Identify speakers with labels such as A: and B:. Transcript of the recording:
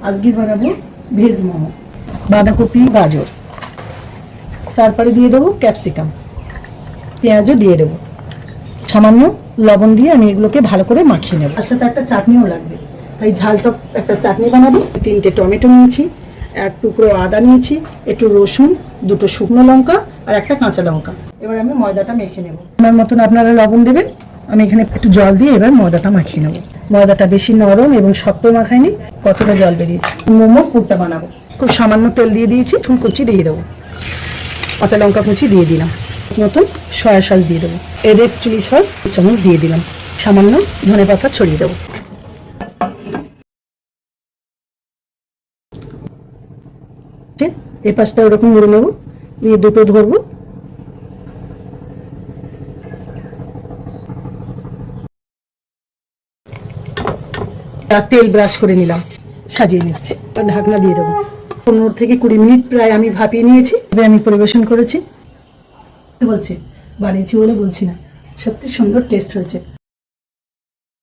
A: আজকে বানাবো ভেজ মোমো। বাঁধাকপি, গাজর, তারপরে দিয়ে দেবো ক্যাপসিকাম, পেঁয়াজও দিয়ে দেবো। সামান্য লবণ দিয়ে আমি এগুলোকে ভালো করে মাখিয়ে নেবো। তার সাথে একটা চাটনিও লাগবে, তাই ঝালটক একটা চাটনি বানাবো। 3টে টমেটো নিয়েছি, 1 টুকরো আদা নিয়েছি, একটু রসুন, 2টো শুকনো লঙ্কা আর একটা কাঁচা লঙ্কা। এবার আমি ময়দাটা মেখে নেব। আমার মতন আপনারা লবণ দেবেন। আমি এখানে একটু জল দিয়ে এবার ময়দাটা মাখিয়ে নেব। ময়দাটা বেশি নরম এবং শক্ত মাখাইনি, কতটা জল বেরিয়েছে। মোমোর পুরটা বানাবো। খুব সামান্য তেল দিয়ে দিয়েছি, চুন কুচি দিয়ে দেবো, কাঁচা লঙ্কা কুচি দিয়ে দিলাম, মতন সয়া সস দিয়ে দেবো, রেড চিলি সস চামচ দিয়ে দিলাম, সামান্য ধনেপাতা ছড়িয়ে দেবো। এই পাশটা ওরকম মুড়ে নেবো, নিয়ে দুটো ধরবো। তেল ব্রাশ করে নিলাম, সাজিয়ে নিচ্ছি আর ঢাকনা দিয়ে দেবো। 15 থেকে 20 মিনিট প্রায় আমি ভাপিয়ে নিয়েছি। এবার আমি পরিবেশন করেছি। বলছি বানিয়েছি বলে বলছি না, সত্যি সুন্দর টেস্ট হয়েছে।